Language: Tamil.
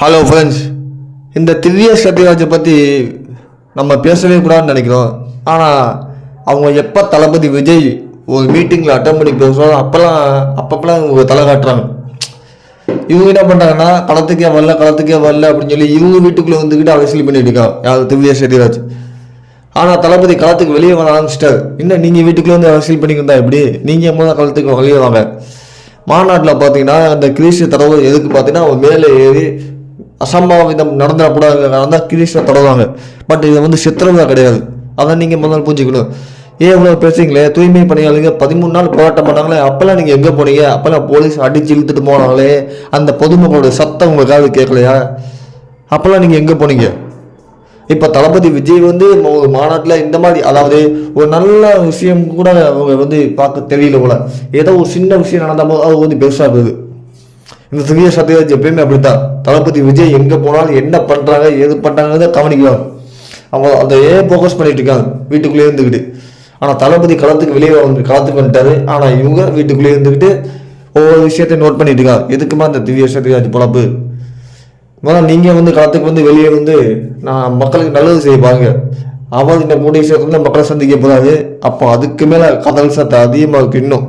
ஹலோ ஃப்ரெண்ட்ஸ், இந்த திவ்யா சத்யராஜை பற்றி நம்ம பேசவே கூடாதுன்னு நினைக்கிறோம். ஆனால் அவங்க எப்போ தளபதி விஜய் ஒரு மீட்டிங்கில் அட்டன் பண்ணி பேசுகிறோம் அப்பப்பெல்லாம் இவங்க தலை காட்டுறாங்க. இவங்க என்ன பண்ணுறாங்கன்னா களத்துக்கே வரல அப்படின்னு சொல்லி இவங்க வீட்டுக்குள்ளே வந்துக்கிட்டு அரசியல் பண்ணிட்டு இருக்காங்க யார் திவ்யா சத்யராஜ். ஆனால் தளபதி களத்துக்கு வெளியே வர ஆரம்பிச்சிட்டார். இன்னும் நீங்கள் வீட்டுக்குள்ளே வந்து அரசியல் பண்ணிக்கிருந்தா எப்படி? நீங்கள் முதல்ல களத்துக்கு வெளியே வாங்க. மாநாட்டில் பார்த்தீங்கன்னா அந்த கிரீஷ் தடவை எதுக்கு பார்த்தீங்கன்னா அவன் மேலே ஏறி அசம்பாவிதம் நடந்தால் கிரீஷை தொடருவாங்க. பட் இதை வந்து சித்திரவதை கிடையாது. அதை நீங்கள் முதல்ல புரிஞ்சுக்கணும். இவ்வளோ பேசுறீங்களே, தூய்மை பணியாளர்கள் 13 நாள் போராட்டம் பண்ணாங்களே, அப்போல்லாம் நீங்கள் எங்கே போனீங்க? அப்போல்லாம் போலீஸ் அடித்து இழுத்துட்டு போனாங்களே, அந்த பொதுமக்களோட சத்தம் உங்களுக்காக கேட்கலையா? அப்போல்லாம் நீங்கள் எங்கே போனீங்க? இப்போ தளபதி விஜய் வந்து ஒரு மாநாட்டில் இந்த மாதிரி, அதாவது ஒரு நல்ல விஷயம் கூட அவங்க வந்து பார்க்க தெரியல போல, ஏதோ ஒரு சின்ன விஷயம் நடந்த போது அது வந்து பெருசாக இருக்குது. இந்த திவ்யா சத்யராஜ் எப்பயுமே அப்படித்தான். தளபதி விஜய் எங்கே போனாலும் என்ன பண்ணுறாங்க ஏது பண்ணுறாங்க கவனிக்கலாம். அவங்க அதை ஃபோக்கஸ் பண்ணிட்டு இருக்காங்க வீட்டுக்குள்ளேயே இருந்துக்கிட்டு. ஆனால் தளபதி களத்துக்கு வந்துட்டாரு. ஆனால் இவங்க வீட்டுக்குள்ளேயே இருந்துக்கிட்டு ஒவ்வொரு விஷயத்தையும் நோட் பண்ணிட்டு இருக்காங்க. எதுக்குமா இந்த திவ்யா சத்யராஜ் பொழப்பு? முதல்ல நீங்கள் வந்து களத்துக்கு வந்து வெளியே வந்து நான் மக்களுக்கு நல்லது செய்ய பாருங்க. அவர் இந்த கூடிய விஷயத்துல மக்களை சந்திக்க போதாது. அப்போ அதுக்கு மேலே கதல் சத்தம் அதிகமாக இருக்கு இன்னும்.